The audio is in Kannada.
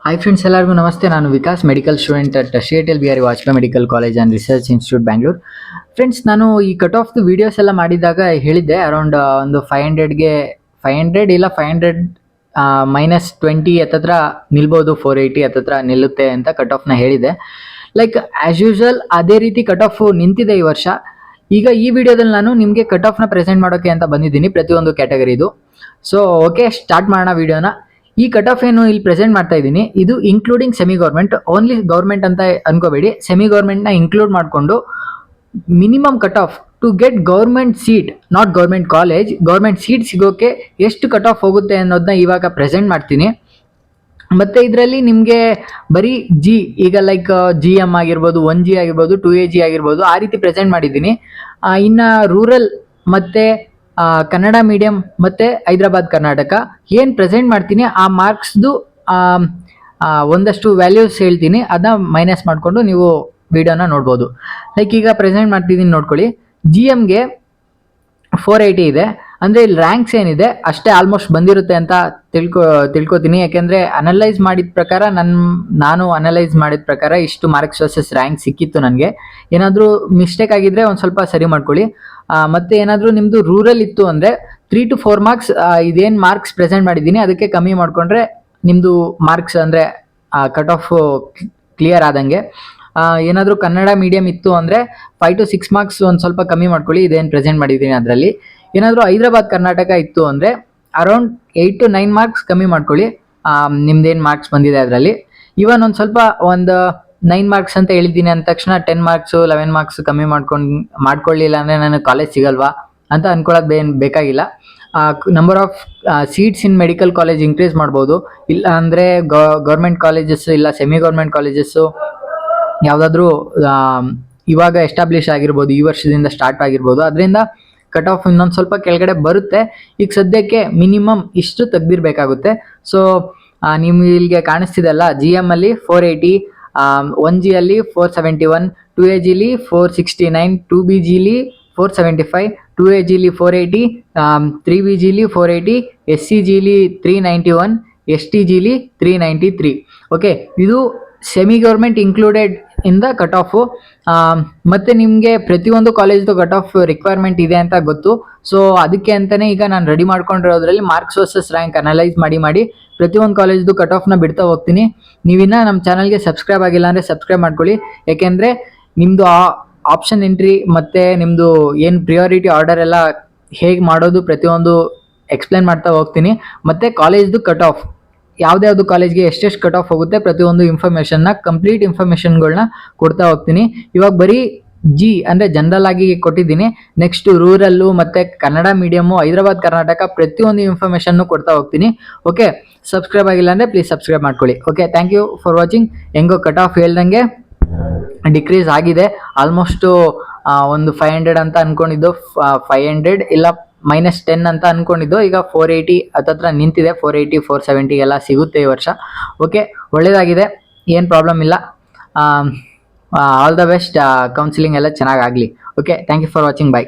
ಹಾಯ್ ಫ್ರೆಂಡ್ಸ್, ಎಲ್ಲರಿಗೂ ನಮಸ್ತೆ. ನಾನು Vikas, medical student at Shri B R Vajpayee medical college and research institute Bangalore. Friends, ನಾನು ಈ ಕಟ್ ಆಫ್ ವೀಡಿಯೋಸ್ ಎಲ್ಲ ಮಾಡಿದಾಗ ಹೇಳಿದ್ದೆ ಅರೌಂಡ್ ಒಂದು 500ಗೆ 500 ಇಲ್ಲ 500 -20 ಹತ್ತತ್ರ ನಿಲ್ಬೋದು, 480 ಹತ್ತತ್ರ ನಿಲ್ಲುತ್ತೆ ಅಂತ ಕಟ್ ಆಫ್ನ ಹೇಳಿದೆ. ಲೈಕ್ ಆ್ಯಸ್ ಯೂಶುವಲ್ ಅದೇ ರೀತಿ ಕಟ್ ಆಫ್ ನಿಂತಿದೆ ಈ ವರ್ಷ. ಈಗ ಈ ವಿಡಿಯೋದಲ್ಲಿ ನಾನು ನಿಮಗೆ ಕಟ್ ಆಫ್ನ ಪ್ರೆಸೆಂಟ್ ಮಾಡೋಕ್ಕೆ ಅಂತ ಬಂದಿದ್ದೀನಿ, ಪ್ರತಿಯೊಂದು ಕ್ಯಾಟಗರಿದು. ಸೊ ಓಕೆ, ಸ್ಟಾರ್ಟ್ ಮಾಡೋಣ ವಿಡಿಯೋನ. ಈ ಕಟ್ ಆಫ್ ಏನು ಇಲ್ಲಿ ಪ್ರೆಸೆಂಟ್ ಮಾಡ್ತಾ ಇದ್ದೀನಿ, ಇದು including semi government. Only government ಅಂತ ಅನ್ಕೋಬೇಡಿ, ಸೆಮಿ ಗೌರ್ಮೆಂಟ್ನ ಇನ್ಕ್ಲೂಡ್ ಮಾಡಿಕೊಂಡು minimum cut off to get government seat, not government college, government seat ಸಿಗೋಕೆ ಎಷ್ಟು ಕಟ್ ಆಫ್ ಹೋಗುತ್ತೆ ಅನ್ನೋದನ್ನ ಇವಾಗ ಪ್ರೆಸೆಂಟ್ ಮಾಡ್ತೀನಿ. ಮತ್ತು ಇದರಲ್ಲಿ ನಿಮಗೆ ಬರೀ ಜಿ, ಈಗ ಲೈಕ್ GM ಆಗಿರ್ಬೋದು, 1G ಆಗಿರ್ಬೋದು, 2AG ಆಗಿರ್ಬೋದು, ಆ ರೀತಿ ಪ್ರೆಸೆಂಟ್ ಮಾಡಿದ್ದೀನಿ. ಇನ್ನು ರೂರಲ್ ಮತ್ತು ಕನ್ನಡ ಮೀಡಿಯಂ ಮತ್ತು ಹೈದ್ರಾಬಾದ್ ಕರ್ನಾಟಕ ಏನು ಪ್ರೆಸೆಂಟ್ ಮಾಡ್ತೀನಿ, ಆ ಮಾರ್ಕ್ಸ್ದು ಒಂದಷ್ಟು ವ್ಯಾಲ್ಯೂಸ್ ಹೇಳ್ತೀನಿ, ಅದನ್ನ ಮೈನಸ್ ಮಾಡಿಕೊಂಡು ನೀವು ವಿಡಿಯೋನ ನೋಡ್ಬೋದು. ಲೈಕ್ ಈಗ ಪ್ರೆಸೆಂಟ್ ಮಾಡ್ತಿದ್ದೀನಿ ನೋಡ್ಕೊಳ್ಳಿ. GMಗೆ 480 ಇದೆ. ಅಂದರೆ ಇಲ್ಲಿ ರ್ಯಾಂಕ್ಸ್ ಏನಿದೆ ಅಷ್ಟೇ ಆಲ್ಮೋಸ್ಟ್ ಬಂದಿರುತ್ತೆ ಅಂತ ತಿಳ್ಕೊತೀನಿ. ಯಾಕೆಂದರೆ ಅನಲೈಸ್ ಮಾಡಿದ ಪ್ರಕಾರ ನಾನು ಅನಲೈಸ್ ಮಾಡಿದ ಪ್ರಕಾರ ಇಷ್ಟು ಮಾರ್ಕ್ಸ್ ವರ್ಸಸ್ ರ್ಯಾಂಕ್ ಸಿಕ್ಕಿತ್ತು ನನಗೆ. ಏನಾದರೂ ಮಿಸ್ಟೇಕ್ ಆಗಿದ್ದರೆ ಒಂದು ಸ್ವಲ್ಪ ಸರಿ ಮಾಡ್ಕೊಳ್ಳಿ. ಮತ್ತು ಏನಾದರೂ ನಿಮ್ಮದು ರೂರಲ್ ಇತ್ತು ಅಂದರೆ 3 to 4 ಮಾರ್ಕ್ಸ್, ಇದೇನು ಮಾರ್ಕ್ಸ್ ಪ್ರೆಸೆಂಟ್ ಮಾಡಿದ್ದೀನಿ ಅದಕ್ಕೆ ಕಮ್ಮಿ ಮಾಡಿಕೊಂಡ್ರೆ ನಿಮ್ಮದು ಮಾರ್ಕ್ಸ್ ಅಂದರೆ ಕಟ್ ಆಫ್ ಕ್ಲಿಯರ್ ಆದಂಗೆ. ಏನಾದರೂ ಕನ್ನಡ ಮೀಡಿಯಮ್ ಇತ್ತು ಅಂದರೆ 5 to 6 ಮಾರ್ಕ್ಸ್ ಒಂದು ಸ್ವಲ್ಪ ಕಮ್ಮಿ ಮಾಡ್ಕೊಳ್ಳಿ, ಇದೇನು ಪ್ರೆಸೆಂಟ್ ಮಾಡಿದ್ದೀನಿ ಅದರಲ್ಲಿ. ಏನಾದರೂ ಹೈದ್ರಾಬಾದ್ ಕರ್ನಾಟಕ ಇತ್ತು ಅಂದರೆ ಅರೌಂಡ್ 8 to 9 ಮಾರ್ಕ್ಸ್ ಕಮ್ಮಿ ಮಾಡ್ಕೊಳ್ಳಿ, ನಿಮ್ದೇನು ಮಾರ್ಕ್ಸ್ ಬಂದಿದೆ ಅದರಲ್ಲಿ. ಇವನ್ ಒಂದು ಸ್ವಲ್ಪ ಒಂದು 9 ಮಾರ್ಕ್ಸ್ ಅಂತ ಹೇಳಿದ್ದೀನಿ ಅಂದ ತಕ್ಷಣ 10 ಮಾರ್ಕ್ಸು 11 ಮಾರ್ಕ್ಸ್ ಕಮ್ಮಿ ಮಾಡ್ಕೊಳ್ಳಿಲ್ಲ ಅಂದರೆ ನನಗೆ ಕಾಲೇಜ್ ಸಿಗಲ್ವಾ ಅಂತ ಅನ್ಕೊಳ್ಳೋದು ಬೇಕಾಗಿಲ್ಲ. Number of seats in medical college increase ಮಾಡ್ಬೋದು. ಇಲ್ಲ ಅಂದರೆ ಗೌರ್ಮೆಂಟ್ ಕಾಲೇಜಸ್ ಇಲ್ಲ ಸೆಮಿ ಗೌರ್ಮೆಂಟ್ ಕಾಲೇಜಸ್ಸು ಯಾವುದಾದ್ರೂ ಇವಾಗ ಎಸ್ಟಾಬ್ಲಿಷ್ ಆಗಿರ್ಬೋದು, ಈ ವರ್ಷದಿಂದ ಸ್ಟಾರ್ಟ್ ಆಗಿರ್ಬೋದು, ಅದರಿಂದ ಕಟ್ ಆಫ್ ಇನ್ನೊಂದು ಸ್ವಲ್ಪ ಕೆಳಗಡೆ ಬರುತ್ತೆ. ಈಗ ಸದ್ಯಕ್ಕೆ ಮಿನಿಮಮ್ ಇಷ್ಟು ತೆಗ್ದಿರಬೇಕಾಗುತ್ತೆ. ಸೊ ನಿಮ್ಗೆ ಇಲ್ಲಿಗೆ ಕಾಣಿಸ್ತಿದೆಲ್ಲ, GM ಅಲ್ಲಿ 480, 1G ಅಲ್ಲಿ 471, 2AGಲಿ 469, 2BGಲಿ 475, 2AGಲಿ 480, 3BGಲಿ 480, SCGಲಿ 391, STGಲಿ 393. ಓಕೆ, ಇದು ಸೆಮಿ ಗೌರ್ಮೆಂಟ್ ಇನ್ಕ್ಲೂಡೆಡ್ ಇಂದ ಕಟ್ ಆಫು. ಮತ್ತು ನಿಮಗೆ ಪ್ರತಿಯೊಂದು ಕಾಲೇಜ್ದು ಕಟ್ ಆಫ್ ರಿಕ್ವೈರ್ಮೆಂಟ್ ಇದೆ ಅಂತ ಗೊತ್ತು. ಸೊ ಅದಕ್ಕೆ ಅಂತಲೇ ಈಗ ನಾನು ರೆಡಿ ಮಾಡ್ಕೊಂಡಿರೋದ್ರಲ್ಲಿ ಮಾರ್ಕ್ಸ್ ವರ್ಸಸ್ ರ್ಯಾಂಕ್ ಅನಲೈಸ್ ಮಾಡಿ ಪ್ರತಿಯೊಂದು ಕಾಲೇಜ್ದು ಕಟ್ ಆಫ್ನ ಬಿಡ್ತಾ ಹೋಗ್ತೀನಿ. ನೀವಿನ್ನ ನಮ್ಮ ಚಾನಲ್ಗೆ ಸಬ್ಸ್ಕ್ರೈಬ್ ಆಗಿಲ್ಲ ಅಂದರೆ ಸಬ್ಸ್ಕ್ರೈಬ್ ಮಾಡ್ಕೊಳ್ಳಿ. ಯಾಕೆಂದರೆ ನಿಮ್ಮದು ಆಪ್ಷನ್ ಎಂಟ್ರಿ ಮತ್ತು ನಿಮ್ಮದು ಏನು ಪ್ರಿಯಾರಿಟಿ ಆರ್ಡರ್ ಎಲ್ಲ ಹೇಗೆ ಮಾಡೋದು ಪ್ರತಿಯೊಂದು ಎಕ್ಸ್ಪ್ಲೇನ್ ಮಾಡ್ತಾ ಹೋಗ್ತೀನಿ. ಮತ್ತು ಕಾಲೇಜ್ದು ಕಟ್ ಆಫ್ ಯಾವುದ್ಯಾವುದು ಕಾಲೇಜ್ಗೆ ಎಷ್ಟೆಷ್ಟು ಕಟ್ ಆಫ್ ಹೋಗುತ್ತೆ ಪ್ರತಿಯೊಂದು ಇನ್ಫಾರ್ಮೇಷನ್ನ, ಕಂಪ್ಲೀಟ್ ಇನ್ಫಾರ್ಮೇಷನ್ಗಳನ್ನ ಕೊಡ್ತಾ ಹೋಗ್ತೀನಿ. ಇವಾಗ ಬರೀ G ಅಂದರೆ ಜನರಲ್ ಆಗಿ ಕೊಟ್ಟಿದ್ದೀನಿ. ನೆಕ್ಸ್ಟ್ ರೂರಲ್ಲು ಮತ್ತು ಕನ್ನಡ ಮೀಡಿಯಮ್ಮು, ಹೈದ್ರಾಬಾದ್ ಕರ್ನಾಟಕ, ಪ್ರತಿಯೊಂದು ಇನ್ಫಾರ್ಮೇಷನ್ನು ಕೊಡ್ತಾ ಹೋಗ್ತೀನಿ. ಓಕೆ, ಸಬ್ಸ್ಕ್ರೈಬ್ ಆಗಿಲ್ಲ ಅಂದರೆ ಪ್ಲೀಸ್ ಸಬ್ಸ್ಕ್ರೈಬ್ ಮಾಡ್ಕೊಳ್ಳಿ. Okay, thank you for watching. ಹೆಂಗೋ ಕಟ್ ಆಫ್ ಹೇಳ್ದಂಗೆ ಡಿಕ್ರೀಸ್ ಆಗಿದೆ ಆಲ್ಮೋಸ್ಟು. ಒಂದು 500 ಅಂತ ಅಂದ್ಕೊಂಡಿದ್ದು 500 ಇಲ್ಲ -10 ಅಂತ ಅಂದ್ಕೊಂಡಿದ್ದು, ಈಗ 480 ಹತ್ತತ್ರ ನಿಂತಿದೆ. 480 470 ಎಲ್ಲ ಸಿಗುತ್ತೆ ಈ ವರ್ಷ. ಓಕೆ, ಒಳ್ಳೆಯದಾಗಿದೆ, ಏನು ಪ್ರಾಬ್ಲಮ್ ಇಲ್ಲ. All the best. ಕೌನ್ಸಿಲಿಂಗ್ ಎಲ್ಲ ಚೆನ್ನಾಗಾಗಲಿ. Okay, thank you for watching. Bye.